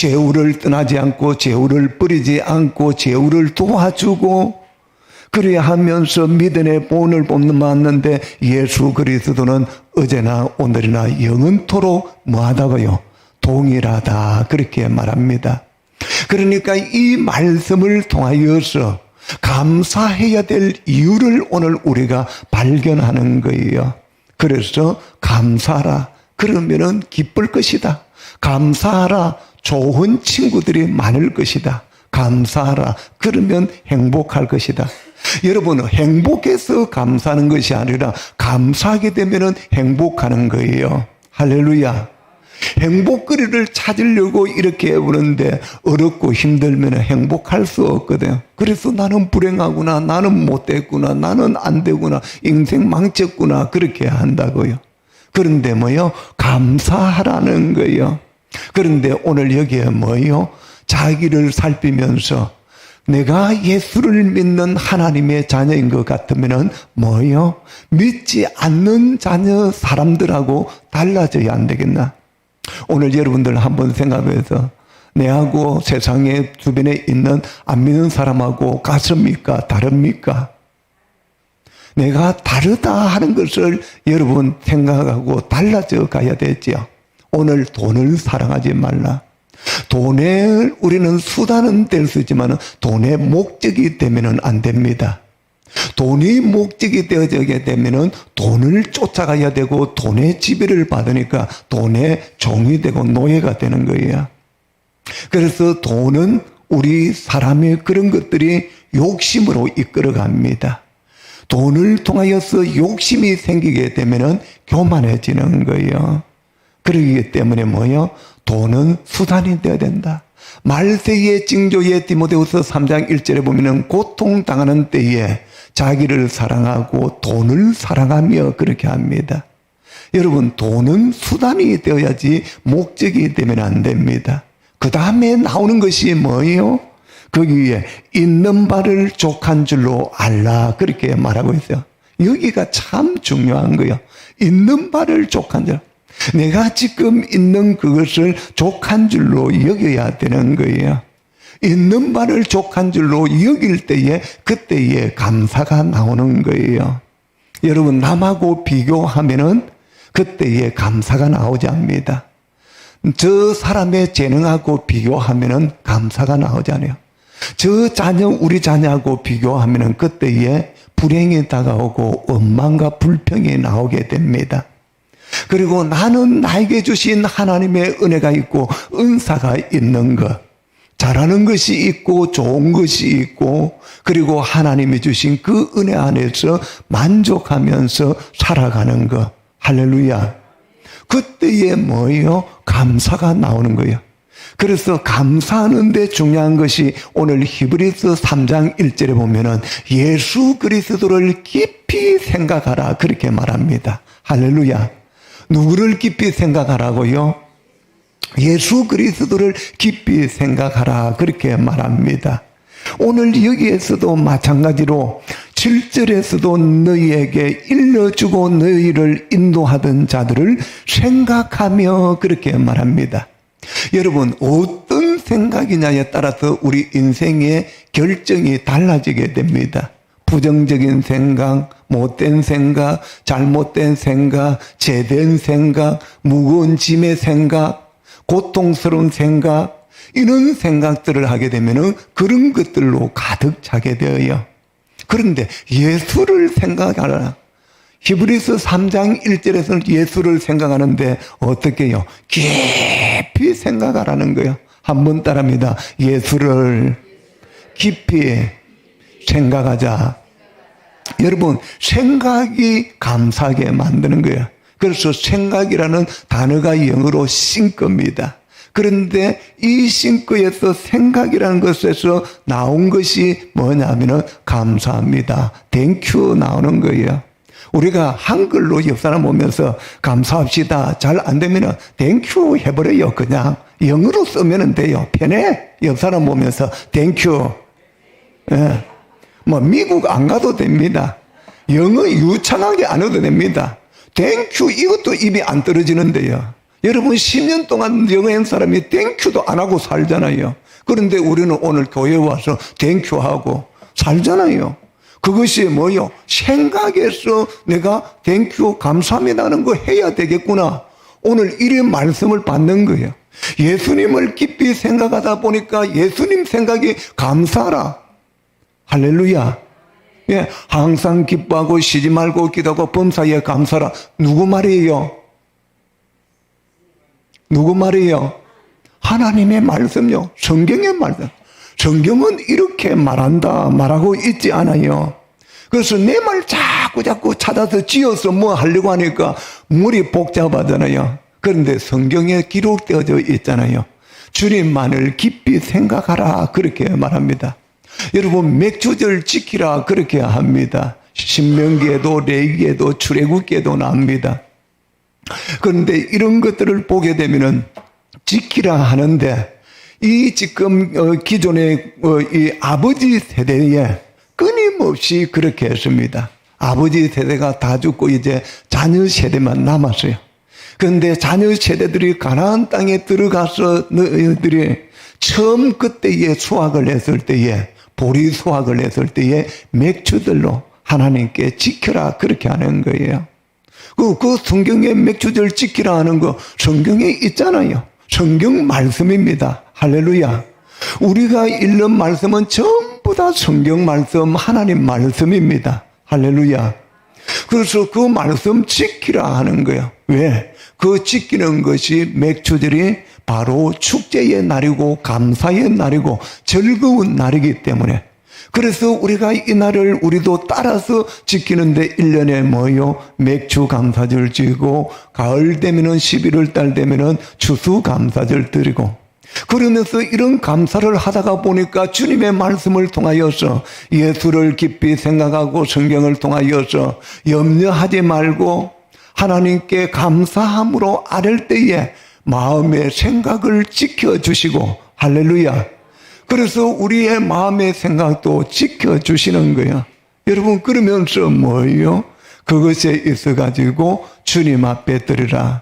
제후를 떠나지 않고 제후를 버리지 않고 제후를 도와주고 그래야 하면서 믿음의 본을 뽑는데 예수 그리스도는 어제나 오늘이나 영원토록 뭐하다고요? 동일하다 그렇게 말합니다. 그러니까 이 말씀을 통하여서 감사해야 될 이유를 오늘 우리가 발견하는 거예요. 그래서 감사하라 그러면은 기쁠 것이다. 감사하라 좋은 친구들이 많을 것이다. 감사하라 그러면 행복할 것이다. 여러분 행복해서 감사하는 것이 아니라 감사하게 되면 행복하는 거예요. 할렐루야. 행복거리를 찾으려고 이렇게 해보는데 어렵고 힘들면 행복할 수 없거든요. 그래서 나는 불행하구나, 나는 못됐구나, 나는 안 되구나, 인생 망쳤구나 그렇게 한다고요. 그런데 뭐요? 감사하라는 거예요. 그런데 오늘 여기에 뭐요? 자기를 살피면서 내가 예수를 믿는 하나님의 자녀인 것 같으면 뭐요? 믿지 않는 자녀 사람들하고 달라져야 안 되겠나? 오늘 여러분들 한번 생각해서 내하고 세상의 주변에 있는 안 믿는 사람하고 같습니까? 다릅니까? 내가 다르다 하는 것을 여러분 생각하고 달라져 가야 되죠. 오늘 돈을 사랑하지 말라. 돈에 우리는 수단은 될 수 있지만 돈의 목적이 되면 안 됩니다. 돈이 목적이 되어지게 되면 돈을 쫓아가야 되고 돈의 지배를 받으니까 돈의 종이 되고 노예가 되는 거예요. 그래서 돈은 우리 사람의 그런 것들이 욕심으로 이끌어갑니다. 돈을 통하여서 욕심이 생기게 되면 교만해지는 거예요. 그러기 때문에 뭐요? 돈은 수단이 되어야 된다. 말세의 징조의 디모데후서 3장 1절에 보면 고통당하는 때에 자기를 사랑하고 돈을 사랑하며 그렇게 합니다. 여러분 돈은 수단이 되어야지 목적이 되면 안 됩니다. 그 다음에 나오는 것이 뭐예요? 거기에 있는 바를 족한 줄로 알라 그렇게 말하고 있어요. 여기가 참 중요한 거예요. 있는 바를 족한 줄. 내가 지금 있는 그것을 족한 줄로 여겨야 되는 거예요. 있는 바를 족한 줄로 여길 때에 그때에 감사가 나오는 거예요. 여러분 남하고 비교하면은 그때에 감사가 나오지 않습니다. 저 사람의 재능하고 비교하면은 감사가 나오지 않아요. 저 자녀 우리 자녀하고 비교하면은 그때에 불행이 다가오고 원망과 불평이 나오게 됩니다. 그리고 나는 나에게 주신 하나님의 은혜가 있고 은사가 있는 것, 잘하는 것이 있고 좋은 것이 있고 그리고 하나님이 주신 그 은혜 안에서 만족하면서 살아가는 것. 할렐루야. 그때에 뭐예요? 감사가 나오는 거예요. 그래서 감사하는데 중요한 것이 오늘 히브리서 3장 1절에 보면은 예수 그리스도를 깊이 생각하라 그렇게 말합니다. 할렐루야. 누구를 깊이 생각하라고요? 예수 그리스도를 깊이 생각하라 그렇게 말합니다. 오늘 여기에서도 마찬가지로 7절에서도 너희에게 일러주고 너희를 인도하던 자들을 생각하며 그렇게 말합니다. 여러분 어떤 생각이냐에 따라서 우리 인생의 결정이 달라지게 됩니다. 부정적인 생각, 못된 생각, 잘못된 생각, 죄된 생각, 무거운 짐의 생각, 고통스러운 생각, 이런 생각들을 하게 되면 그런 것들로 가득 차게 되어요. 그런데 예수를 생각하라. 히브리서 3장 1절에서는 예수를 생각하는데 어떻게 해요? 깊이 생각하라는 거예요. 한번 따라합니다. 예수를 깊이 생각하자. 여러분 생각이 감사하게 만드는 거예요. 그래서 생각이라는 단어가 영어로 think입니다. 그런데 이 think에서 생각이라는 것에서 나온 것이 뭐냐면 감사합니다. thank you 나오는 거예요. 우리가 한글로 옆 사람 보면서 감사합시다 잘 안 되면 thank you 해버려요. 그냥 영어로 쓰면 돼요. 편해. 옆 사람 보면서 thank you. 예. 뭐 미국 안 가도 됩니다. 영어 유창하게 안 해도 됩니다. 땡큐 이것도 입이 안 떨어지는데요. 여러분 10년 동안 영어한 사람이 땡큐도 안 하고 살잖아요. 그런데 우리는 오늘 교회에 와서 땡큐하고 살잖아요. 그것이 뭐요? 생각에서 내가 땡큐 감사합니다는 거 해야 되겠구나. 오늘 이런 말씀을 받는 거예요. 예수님을 깊이 생각하다 보니까 예수님 생각이 감사하라. 할렐루야. 예, 항상 기뻐하고 쉬지 말고 기도하고 범사에 감사하라. 누구 말이에요? 누구 말이에요? 하나님의 말씀요. 성경의 말씀. 성경은 이렇게 말하고 있지 않아요. 그래서 내 말 자꾸 찾아서 지어서 뭐 하려고 하니까 머리 복잡하잖아요. 그런데 성경에 기록되어져 있잖아요. 주님만을 깊이 생각하라 그렇게 말합니다. 여러분 맥주절 지키라 그렇게 합니다. 신명기에도 레위기에도 출애굽기에도 나옵니다. 그런데 이런 것들을 보게 되면은 지키라 하는데 이 지금 기존의 이 아버지 세대에 끊임없이 그렇게 했습니다. 아버지 세대가 다 죽고 이제 자녀 세대만 남았어요. 그런데 자녀 세대들이 가나안 땅에 들어가서 너희들이 처음 그때에 수확을 했을 때에 보리 수확을 했을 때에 맥주들로 하나님께 지켜라 그렇게 하는 거예요. 그 성경에 맥주절 지키라 하는 거 성경에 있잖아요. 성경 말씀입니다. 할렐루야. 우리가 읽는 말씀은 전부 다 성경 말씀, 하나님 말씀입니다. 할렐루야. 그래서 그 말씀 지키라 하는 거예요. 왜? 그 지키는 것이 맥주절이 바로 축제의 날이고 감사의 날이고 즐거운 날이기 때문에 그래서 우리가 이 날을 우리도 따라서 지키는데 1년에 뭐요? 맥주 감사절 지고 가을 되면은 11월 달 되면은 추수 감사절 드리고 그러면서 이런 감사를 하다가 보니까 주님의 말씀을 통하여서 예수를 깊이 생각하고 성경을 통하여서 염려하지 말고 하나님께 감사함으로 아랠 때에 마음의 생각을 지켜주시고 할렐루야. 그래서 우리의 마음의 생각도 지켜주시는 거예요. 여러분 그러면서 뭐예요? 그것에 있어가지고 주님 앞에 드리라.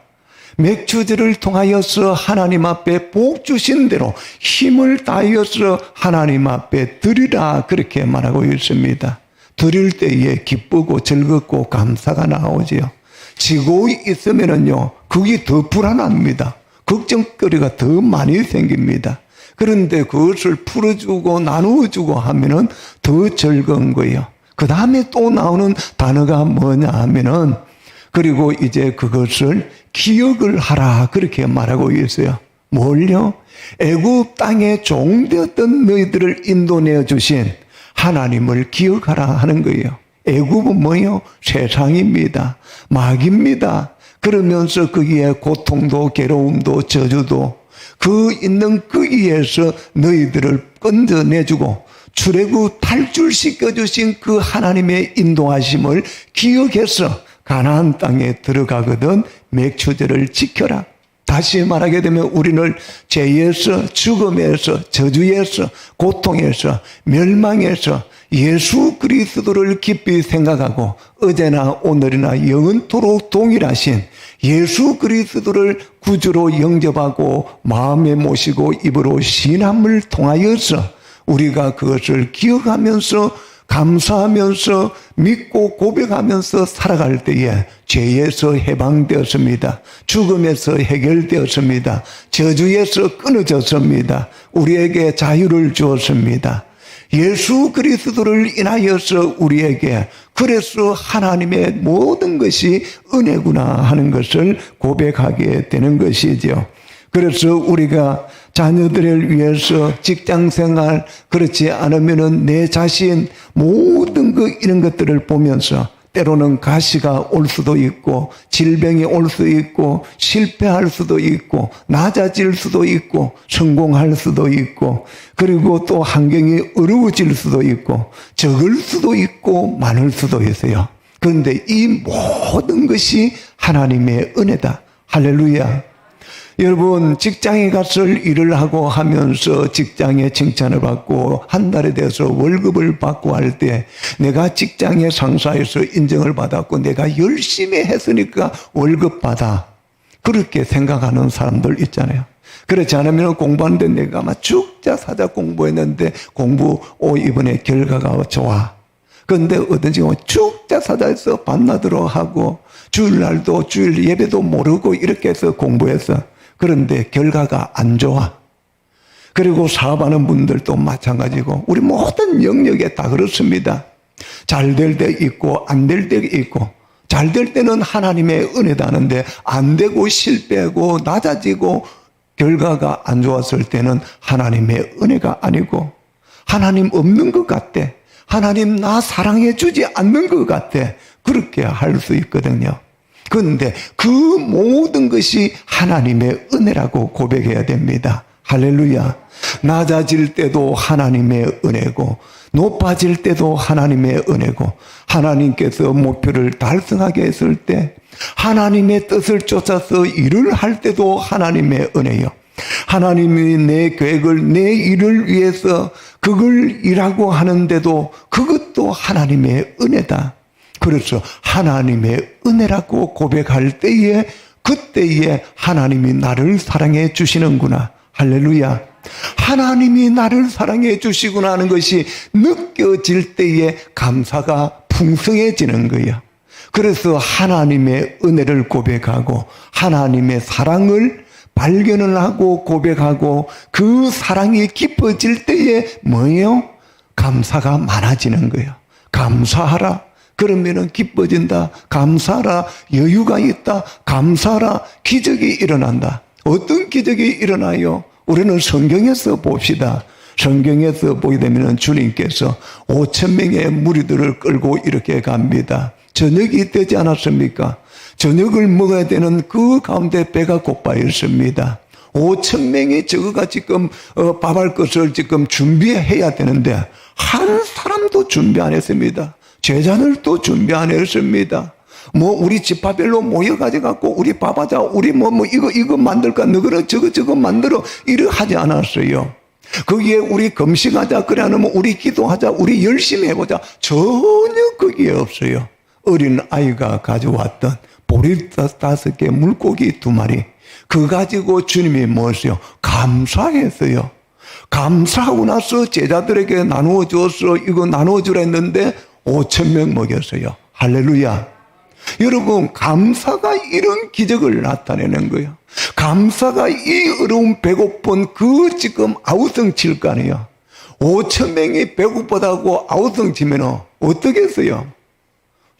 맥주절을 통하여서 하나님 앞에 복 주신 대로 힘을 다하여서 하나님 앞에 드리라 그렇게 말하고 있습니다. 드릴 때에 기쁘고 즐겁고 감사가 나오지요. 지고 있으면은요 그게 더 불안합니다. 걱정거리가 더 많이 생깁니다. 그런데 그것을 풀어주고 나누어주고 하면은 더 즐거운 거예요. 그 다음에 또 나오는 단어가 뭐냐 하면은 그리고 이제 그것을 기억을 하라 그렇게 말하고 있어요. 뭘요? 애굽 땅에 종되었던 너희들을 인도내어 주신 하나님을 기억하라 하는 거예요. 애굽은 뭐예요? 세상입니다. 마귀입니다. 그러면서 거기에 고통도 괴로움도 저주도 그 있는 거기에서 너희들을 건져내주고 출애굽 탈출시켜주신 그 하나님의 인도하심을 기억해서 가나안 땅에 들어가거든 맥주절을 지켜라. 다시 말하게 되면 우리는 죄에서 죽음에서 저주에서 고통에서 멸망에서 예수 그리스도를 깊이 생각하고 어제나 오늘이나 영원토록 동일하신 예수 그리스도를 구주로 영접하고 마음에 모시고 입으로 신함을 통하여서 우리가 그것을 기억하면서 감사하면서 믿고 고백하면서 살아갈 때에 죄에서 해방되었습니다. 죽음에서 해결되었습니다. 저주에서 끊어졌습니다. 우리에게 자유를 주었습니다. 예수 그리스도를 인하여서 우리에게 그래서 하나님의 모든 것이 은혜구나 하는 것을 고백하게 되는 것이죠. 그래서 우리가 자녀들을 위해서 직장생활 그렇지 않으면은 내 자신 모든 이런 것들을 보면서 때로는 가시가 올 수도 있고 질병이 올 수 있고 실패할 수도 있고 낮아질 수도 있고 성공할 수도 있고 그리고 또 환경이 어려워질 수도 있고 적을 수도 있고 많을 수도 있어요. 그런데 이 모든 것이 하나님의 은혜다. 할렐루야. 여러분 직장에 가서 일을 하고 하면서 직장에 칭찬을 받고 한 달에 대해서 월급을 받고 할 때 내가 직장의 상사에서 인정을 받았고 내가 열심히 했으니까 월급 받아. 그렇게 생각하는 사람들 있잖아요. 그렇지 않으면 공부하는데 내가 막 죽자 사자 공부했는데 이번에 결과가 좋아. 그런데 어떤지 죽자 사자에서 밤낮으로 하고 주일날도 주일 예배도 모르고 이렇게 해서 공부했어. 그런데 결과가 안 좋아. 그리고 사업하는 분들도 마찬가지고 우리 모든 영역에 다 그렇습니다. 잘 될 때 있고 안 될 때 있고 잘 될 때는 하나님의 은혜다 하는데 안 되고 실패하고 낮아지고 결과가 안 좋았을 때는 하나님의 은혜가 아니고 하나님 없는 것 같아. 하나님 나 사랑해 주지 않는 것 같아. 그렇게 할 수 있거든요. 그런데 그 모든 것이 하나님의 은혜라고 고백해야 됩니다. 할렐루야. 낮아질 때도 하나님의 은혜고 높아질 때도 하나님의 은혜고 하나님께서 목표를 달성하게 했을 때 하나님의 뜻을 쫓아서 일을 할 때도 하나님의 은혜요. 하나님이 내 계획을 내 일을 위해서 그걸 일하고 하는데도 그것도 하나님의 은혜다. 그래서 하나님의 은혜라고 고백할 때에 그때에 하나님이 나를 사랑해 주시는구나. 할렐루야. 하나님이 나를 사랑해 주시구나 하는 것이 느껴질 때에 감사가 풍성해지는 거예요. 그래서 하나님의 은혜를 고백하고 하나님의 사랑을 발견을 하고 고백하고 그 사랑이 깊어질 때에 뭐예요? 감사가 많아지는 거예요. 감사하라. 그러면은 기뻐진다. 감사하라. 여유가 있다. 감사하라. 기적이 일어난다. 어떤 기적이 일어나요? 우리는 성경에서 봅시다. 성경에서 보게 되면 주님께서 5,000명의 무리들을 끌고 이렇게 갑니다. 저녁이 되지 않았습니까? 저녁을 먹어야 되는 그 가운데 배가 고파있습니다. 5,000명이 저거가 지금 밥할 것을 지금 준비해야 되는데 한 사람도 준비 안 했습니다. 제자들도 준비 안 했습니다. 우리 집합별로 모여가지고 우리 밥하자, 우리 이거 만들까, 너거는 저거 만들어, 이러 하지 않았어요. 거기에 우리 금식하자, 그래 하면 우리 기도하자, 우리 열심히 해보자. 전혀 거기에 없어요. 어린 아이가 가져왔던 보리 5개, 물고기 2마리. 그거 가지고 주님이 뭐였어요? 감사했어요. 감사하고 나서 제자들에게 나누어 주었어. 이거 나누어 주라 했는데 5,000명 먹였어요. 할렐루야. 여러분, 감사가 이런 기적을 나타내는 거예요. 감사가 이 어려운 배고픈 그 지금 아우성 칠 거 아니에요. 5,000명이 배고프다고 아우성 치면 어떻게 했어요?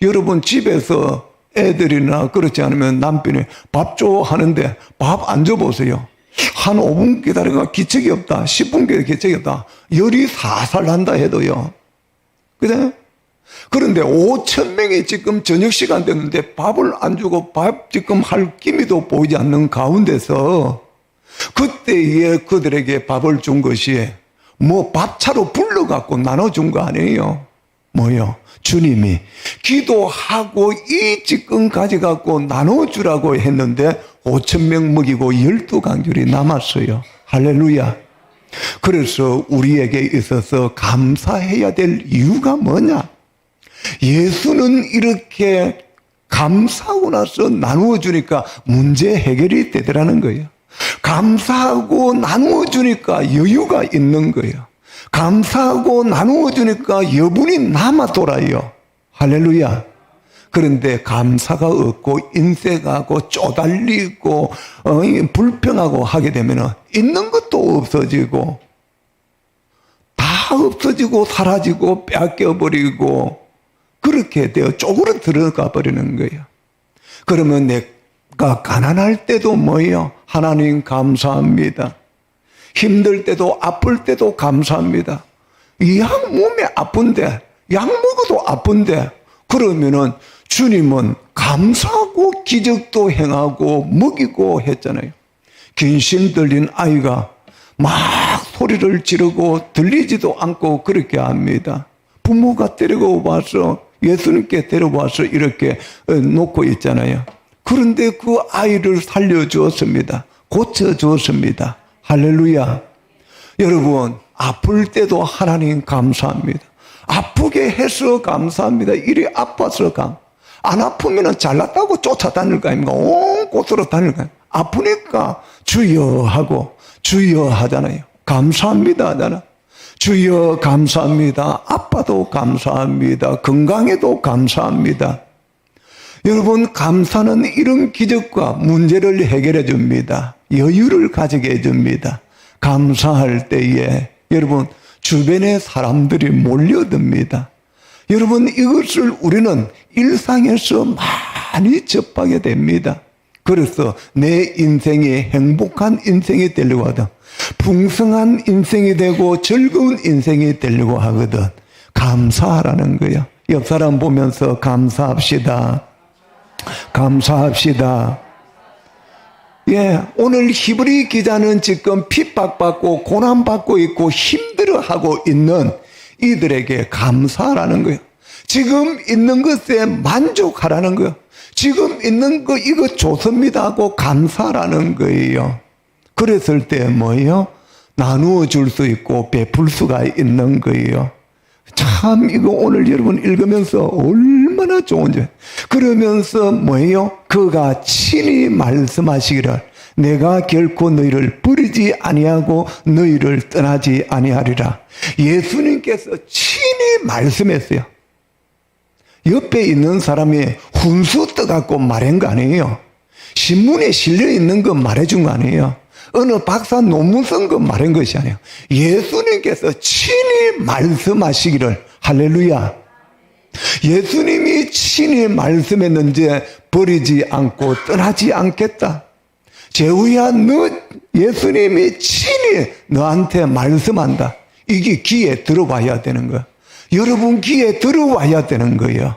여러분, 집에서 애들이나 그렇지 않으면 남편이 밥 줘 하는데 밥 안 줘보세요. 한 5분 기다려가 기척이 없다. 10분 기척이 없다. 열이 살살 난다 해도요. 그래? 그런데 5,000명이 지금 저녁 시간 됐는데 밥을 안 주고 밥 지금 할 기미도 보이지 않는 가운데서 그때에 그들에게 밥을 준 것이 밥차로 불러갖고 나눠준 거 아니에요. 뭐요? 주님이 기도하고 이 지금 가져갖고 나눠주라고 했는데 5,000명 먹이고 12강줄이 남았어요. 할렐루야. 그래서 우리에게 있어서 감사해야 될 이유가 뭐냐? 예수는 이렇게 감사하고 나서 나누어 주니까 문제 해결이 되더라는 거예요. 감사하고 나누어 주니까 여유가 있는 거예요. 감사하고 나누어 주니까 여분이 남아 돌아요. 할렐루야. 그런데 감사가 없고 인색하고 쪼달리고 불평하고 하게 되면 있는 것도 없어지고 다 없어지고 사라지고 뺏겨버리고 그렇게 되어 쪼그러들어가 버리는 거예요. 그러면 내가 가난할 때도 뭐예요? 하나님 감사합니다. 힘들 때도 아플 때도 감사합니다. 약 몸에 아픈데 약 먹어도 아픈데 그러면은 주님은 감사하고 기적도 행하고 먹이고 했잖아요. 귀신 들린 아이가 막 소리를 지르고 들리지도 않고 그렇게 합니다. 부모가 데리고 와서 예수님께 데려와서 이렇게 놓고 있잖아요. 그런데 그 아이를 살려주었습니다. 고쳐주었습니다. 할렐루야. 여러분, 아플 때도 하나님 감사합니다. 아프게 해서 감사합니다. 이리 아파서 안 아프면 잘났다고 쫓아다닐 거 아닙니까? 온 곳으로 다닐 거 아닙니까? 아프니까 주여 하고 주여 하잖아요. 감사합니다 하잖아. 주여 감사합니다. 아빠도 감사합니다. 건강에도 감사합니다. 여러분, 감사는 이런 기적과 문제를 해결해 줍니다. 여유를 가지게 해줍니다. 감사할 때에 여러분, 주변에 사람들이 몰려듭니다. 여러분, 이것을 우리는 일상에서 많이 접하게 됩니다. 그래서 내 인생이 행복한 인생이 되려고 하든 풍성한 인생이 되고 즐거운 인생이 되려고 하거든 감사하라는 거예요. 옆 사람 보면서 감사합시다. 감사합시다. 예, 오늘 히브리 기자는 지금 핍박받고 고난받고 있고 힘들어하고 있는 이들에게 감사하라는 거예요. 지금 있는 것에 만족하라는 거예요. 지금 있는 거 이거 좋습니다 하고 감사하라는 거예요. 그랬을 때 뭐예요? 나누어 줄 수 있고 베풀 수가 있는 거예요. 참 이거 오늘 여러분 읽으면서 얼마나 좋은지. 그러면서 뭐예요? 그가 친히 말씀하시기를 내가 결코 너희를 버리지 아니하고 너희를 떠나지 아니하리라. 예수님께서 친히 말씀했어요. 옆에 있는 사람이 훈수 떠갖고 말한 거 아니에요. 신문에 실려 있는 거 말해준 거 아니에요. 어느 박사 논문 쓴 거 말한 것이 아니에요. 예수님께서 친히 말씀하시기를 할렐루야. 예수님이 친히 말씀했는지 버리지 않고 떠나지 않겠다. 제우야, 너 예수님이 친히 너한테 말씀한다. 이게 귀에 들어와야 되는 거야. 여러분 귀에 들어와야 되는 거예요.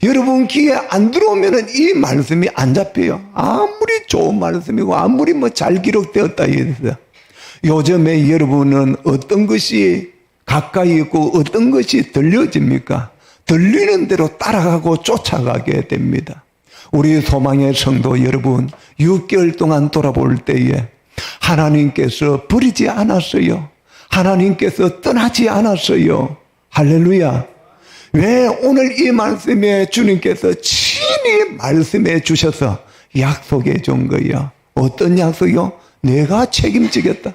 여러분 귀에 안 들어오면 이 말씀이 안 잡혀요. 아무리 좋은 말씀이고 아무리 잘 기록되었다 이랬어요. 요즘에 여러분은 어떤 것이 가까이 있고 어떤 것이 들려집니까? 들리는 대로 따라가고 쫓아가게 됩니다. 우리 소망의 성도 여러분, 6개월 동안 돌아볼 때에 하나님께서 버리지 않았어요. 하나님께서 떠나지 않았어요. 할렐루야. 왜 오늘 이 말씀에 주님께서 친히 말씀해 주셔서 약속해 준 거예요. 어떤 약속이요? 내가 책임지겠다.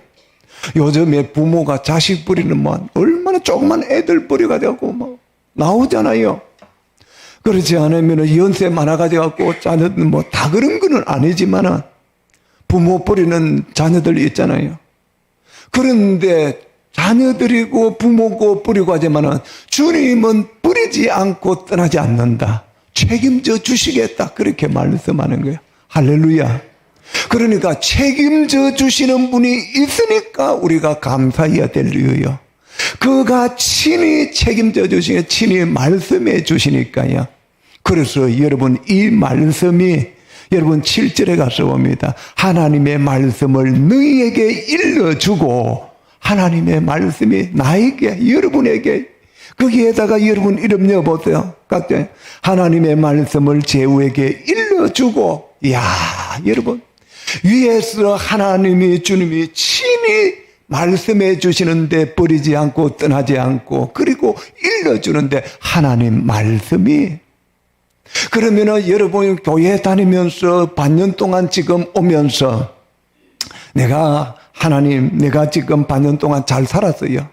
요즘에 부모가 자식 버리는 뭐 얼마나 조그만 애들 버려가지고 나오잖아요. 그렇지 않으면 연세 많아가지고 자녀들 다 그런 건 아니지만은 부모 버리는 자녀들 있잖아요. 그런데 자녀들이고 부모고 버리고 하지만은 주님은 버리지 않고 떠나지 않는다. 책임져 주시겠다. 그렇게 말씀하는 거예요. 할렐루야. 그러니까 책임져 주시는 분이 있으니까 우리가 감사해야 될 이유요. 그가 친히 책임져 주시게 친히 말씀해 주시니까요. 그래서 여러분 이 말씀이 여러분 7절에 가서 봅니다. 하나님의 말씀을 너희에게 일러주고 하나님의 말씀이 나에게 여러분에게 거기에다가 여러분 이름 넣어보세요. 각자 하나님의 말씀을 제후에게 일러주고 이야 여러분 위에서 하나님이 주님이 친히 말씀해 주시는데 버리지 않고 떠나지 않고 그리고 일러주는데 하나님 말씀이 그러면은 여러분 교회 다니면서 반년 동안 지금 오면서 내가 지금 반년 동안 잘 살았어요.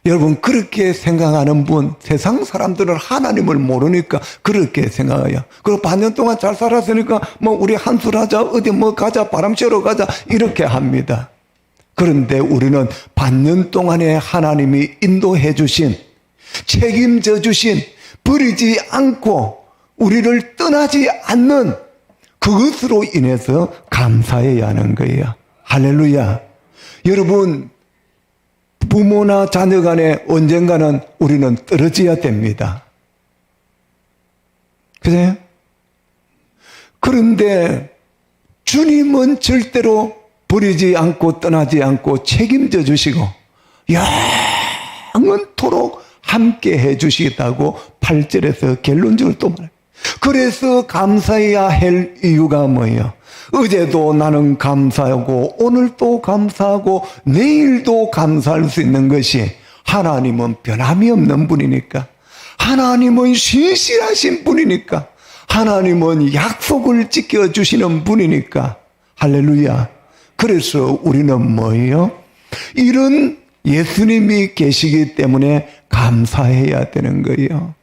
여러분 그렇게 생각하는 분 세상 사람들은 하나님을 모르니까 그렇게 생각해요. 그리고 반년 동안 잘 살았으니까 우리 한술 하자 어디 가자 바람 쐬러 가자 이렇게 합니다. 그런데 우리는 반년 동안에 하나님이 인도해 주신 책임져 주신 버리지 않고 우리를 떠나지 않는 그것으로 인해서 감사해야 하는 거예요. 할렐루야. 여러분 부모나 자녀 간에 언젠가는 우리는 떨어져야 됩니다. 그래요? 그런데 주님은 절대로 버리지 않고 떠나지 않고 책임져 주시고 영원토록 함께 해 주시겠다고 8절에서 결론적으로 또 말해요. 그래서 감사해야 할 이유가 뭐예요? 어제도 나는 감사하고 오늘도 감사하고 내일도 감사할 수 있는 것이 하나님은 변함이 없는 분이니까 하나님은 신실하신 분이니까, 하나님은 약속을 지켜주시는 분이니까, 할렐루야. 그래서 우리는 뭐예요? 이런 예수님이 계시기 때문에 감사해야 되는 거예요.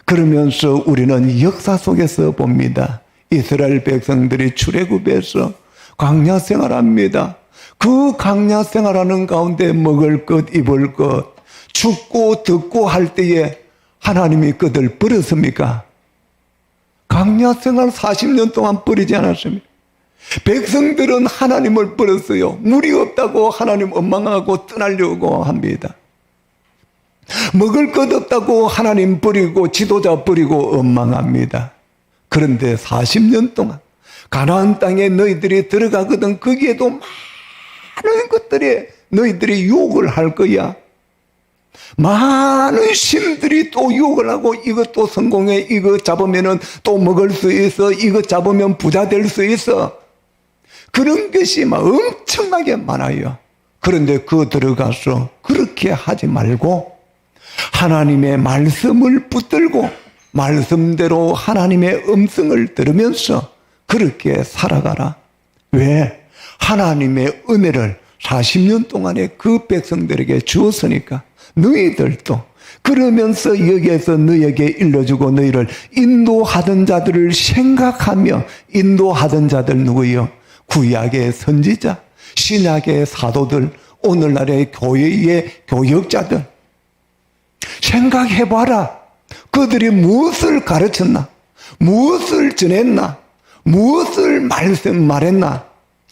그러면서 우리는 역사 속에서 봅니다. 이스라엘 백성들이 출애굽해서 광야 생활합니다. 그 광야 생활하는 가운데 먹을 것, 입을 것, 죽고 듣고 할 때에 하나님이 그들 버렸습니까? 광야 생활 40년 동안 버리지 않았습니까? 백성들은 하나님을 버렸어요. 물이 없다고 하나님 원망하고 떠나려고 합니다. 먹을 것 없다고 하나님 버리고 지도자 버리고 원망합니다. 그런데 40년 동안 가나안 땅에 너희들이 들어가거든 거기에도 많은 것들에 너희들이 유혹을 할 거야. 많은 신들이 또 유혹을 하고 이것도 성공해, 이거 잡으면 또 먹을 수 있어, 이거 잡으면 부자 될 수 있어. 그런 것이 막 엄청나게 많아요. 그런데 그 들어가서 그렇게 하지 말고 하나님의 말씀을 붙들고 말씀대로 하나님의 음성을 들으면서 그렇게 살아가라. 왜? 하나님의 은혜를 40년 동안에 그 백성들에게 주었으니까 너희들도 그러면서 여기에서 너희에게 일러주고 너희를 인도하던 자들을 생각하며 인도하던 자들 누구요? 구약의 선지자, 신약의 사도들, 오늘날의 교회의 교역자들 생각해봐라. 그들이 무엇을 가르쳤나? 무엇을 전했나? 무엇을 말했나?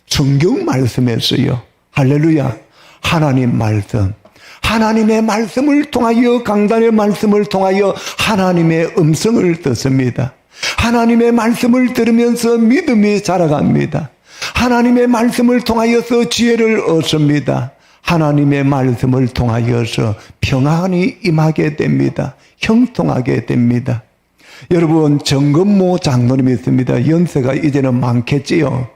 성경 말씀에서요. 할렐루야. 하나님 말씀. 하나님의 말씀을 통하여 강단의 말씀을 통하여 하나님의 음성을 듣습니다. 하나님의 말씀을 들으면서 믿음이 자라갑니다. 하나님의 말씀을 통하여서 지혜를 얻습니다. 하나님의 말씀을 통하여서 평안이 임하게 됩니다. 형통하게 됩니다. 여러분, 정건모 장로님이 있습니다. 연세가 이제는 많겠지요.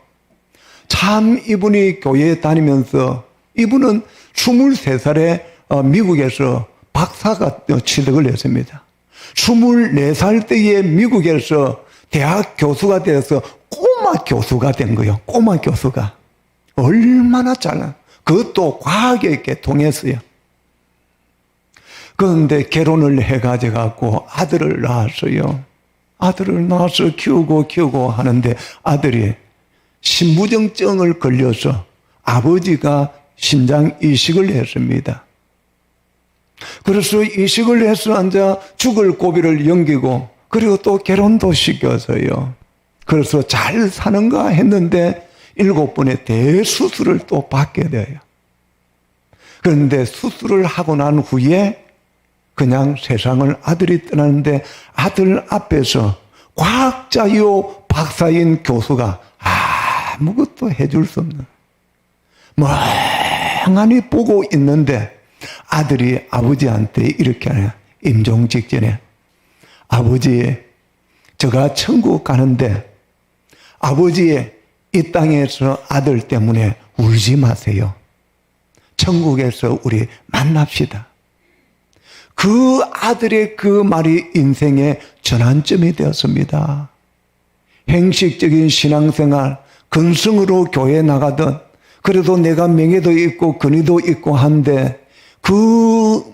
참 이분이 교회에 다니면서 이분은 23살에 미국에서 박사가 취득을 했습니다. 24살 때에 미국에서 대학 교수가 되어서 꼬마 교수가 된 거예요. 꼬마 교수가. 얼마나 잘나. 그것도 과학에 통했어요. 그런데 결혼을 해가지고 아들을 낳았어요. 아들을 낳아서 키우고 하는데 아들이 신부전증을 걸려서 아버지가 심장 이식을 했습니다. 그래서 이식을 해서 앉아 죽을 고비를 넘기고 그리고 또 결혼도 시켜서요. 그래서 잘 사는가 했는데 7번의 대수술을 또 받게 돼요. 그런데 수술을 하고 난 후에 그냥 세상을 아들이 떠나는데 아들 앞에서 과학자요 박사인 교수가 아무것도 해줄 수 없는 멍하니 보고 있는데 아들이 아버지한테 이렇게 하네요. 임종 직전에 아버지, 제가 천국 가는데 아버지 이 땅에서 아들 때문에 울지 마세요. 천국에서 우리 만납시다. 그 아들의 그 말이 인생의 전환점이 되었습니다. 행식적인 신앙생활, 근성으로 교회 나가던 그래도 내가 명예도 있고 권위도 있고 한데 그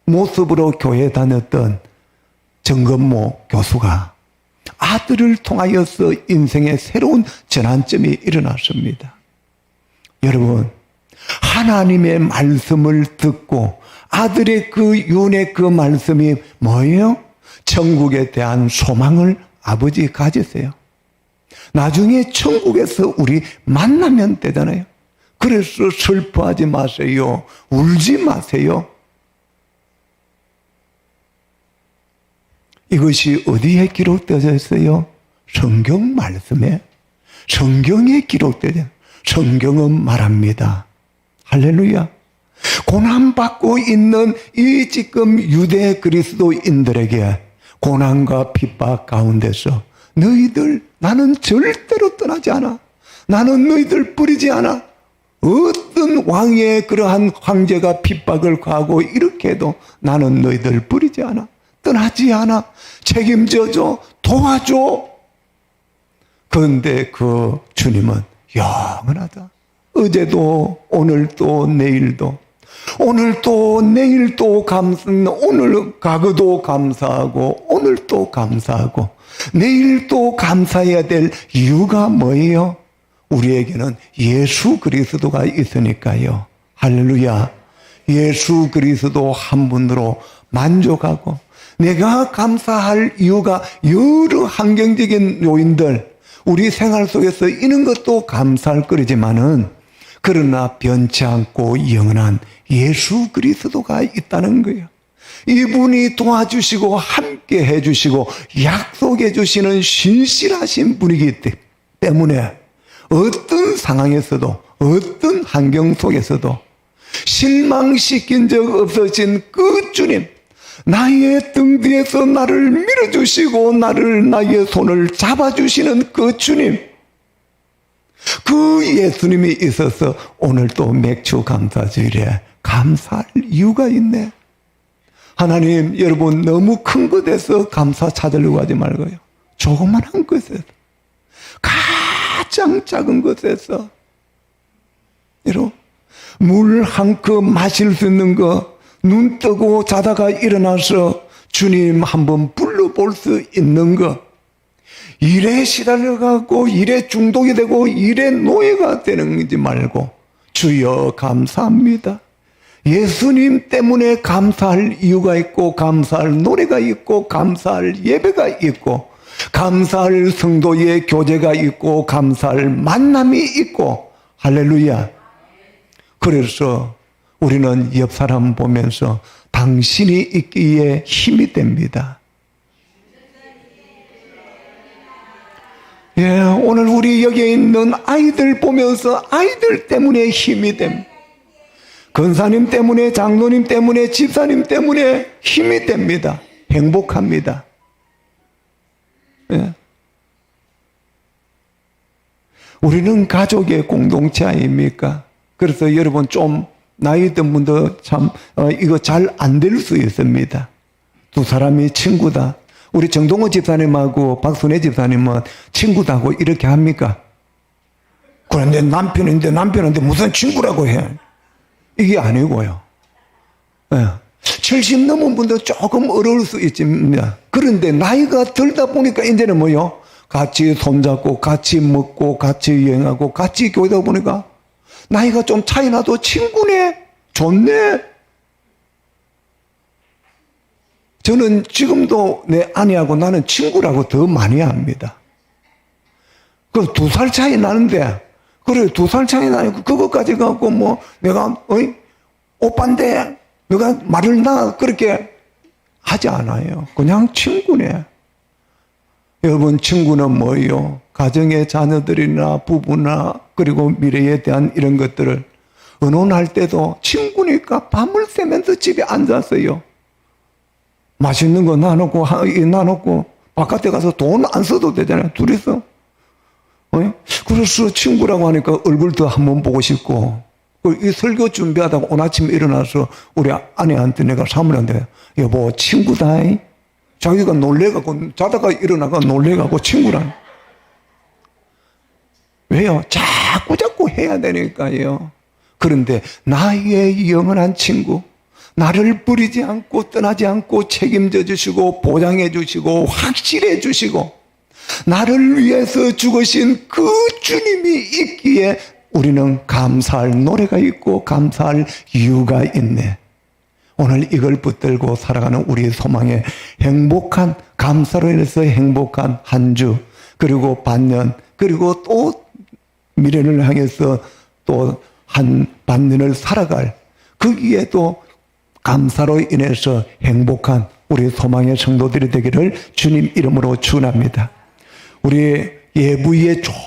모습으로 교회 다녔던 정건모 교수가 아들을 통하여서 인생의 새로운 전환점이 일어났습니다. 여러분, 하나님의 말씀을 듣고 아들의 그 윤의 그 말씀이 뭐예요? 천국에 대한 소망을 아버지 가지세요. 나중에 천국에서 우리 만나면 되잖아요. 그래서 슬퍼하지 마세요. 울지 마세요. 이것이 어디에 기록되어 있어요? 성경 말씀에. 성경에 기록되어 있어요. 성경은 말합니다. 할렐루야. 고난받고 있는 이 지금 유대 그리스도인들에게 고난과 핍박 가운데서 너희들 나는 절대로 떠나지 않아. 나는 너희들 버리지 않아. 어떤 왕의 그러한 황제가 핍박을 가하고 이렇게 해도 나는 너희들 버리지 않아. 떠나지 않아. 책임져줘. 도와줘. 그런데 그 주님은 영원하다. 어제도 오늘도 내일도 오늘도 내일도 오늘 과거도 감사하고 오늘도 감사하고 내일도 감사해야 될 이유가 뭐예요? 우리에게는 예수 그리스도가 있으니까요. 할렐루야. 예수 그리스도 한 분으로 만족하고 내가 감사할 이유가 여러 환경적인 요인들 우리 생활 속에서 이런 것도 감사할 거리지만은 그러나 변치 않고 영원한 예수 그리스도가 있다는 거예요. 이분이 도와주시고 함께 해주시고 약속해 주시는 신실하신 분이기 때문에 어떤 상황에서도 어떤 환경 속에서도 실망시킨 적 없으신 그 주님, 나의 등 뒤에서 나를 밀어주시고 나의 손을 잡아주시는 그 주님, 그 예수님이 있어서 오늘도 맥주 감사주일에 감사할 이유가 있네. 하나님, 여러분 너무 큰 것에서 감사 찾으려고 하지 말고요. 조그만한 것에서, 가장 작은 것에서, 여러분 물 한 컵 마실 수 있는 거, 눈 뜨고 자다가 일어나서 주님 한번 불러볼 수 있는 거, 일에 시달려가고 일에 중독이 되고 일에 노예가 되는 거지 말고 주여 감사합니다. 예수님 때문에 감사할 이유가 있고 감사할 노래가 있고 감사할 예배가 있고 감사할 성도의 교제가 있고 감사할 만남이 있고 할렐루야. 그래서 우리는 옆 사람 보면서 당신이 있기에 힘이 됩니다. 예, 오늘 우리 여기에 있는 아이들 보면서 아이들 때문에 힘이 됩니다. 권사님 때문에, 장로님 때문에, 집사님 때문에 힘이 됩니다. 행복합니다. 예. 우리는 가족의 공동체 아닙니까? 그래서 여러분 좀 나이 든 분도 참 이거 잘 안 될 수 있습니다. 두 사람이 친구다. 우리 정동호 집사님하고 박순애 집사님은 친구다고 이렇게 합니까? 그런데 남편인데 무슨 친구라고 해? 이게 아니고요. 70 넘은 분도 조금 어려울 수 있습니다. 그런데 나이가 들다 보니까 이제는 뭐요? 같이 손잡고 같이 먹고 같이 여행하고 같이 교회다 보니까 나이가 좀 차이 나도 친구네. 좋네. 저는 지금도 내 아내하고 나는 친구라고 더 많이 합니다. 그 2살 차이 나는데, 그래, 2살 차이 나니까 그것까지 갖고 뭐, 내가, 오빠인데, 내가 말을 그렇게 하지 않아요. 그냥 친구네. 여러분, 친구는 뭐예요? 가정의 자녀들이나 부부나, 그리고 미래에 대한 이런 것들을 의논할 때도 친구니까 밤을 새면서 집에 앉았어요. 맛있는 거 나누고 바깥에 가서 돈 안 써도 되잖아요. 둘이서. 그래서 친구라고 하니까 얼굴도 한번 보고 싶고, 이 설교 준비하다가 오늘 아침에 일어나서 우리 아내한테 내가 사모님한테 여보 친구다. 자기가 놀래갖고 자다가 일어나가 놀래갖고 친구랑. 왜요? 자꾸 해야 되니까요. 그런데 나의 영원한 친구, 나를 버리지 않고 떠나지 않고 책임져 주시고 보장해 주시고 확실해 주시고 나를 위해서 죽으신 그 주님이 있기에 우리는 감사할 노래가 있고 감사할 이유가 있네. 오늘 이걸 붙들고 살아가는 우리의 소망에 행복한, 감사로 인해서 행복한 한 주, 그리고 반년, 그리고 또 미래를 향해서 또 한 반년을 살아갈, 거기에도 감사로 인해서 행복한 우리 소망의 성도들이 되기를 주님 이름으로 축원합니다. 우리 예부의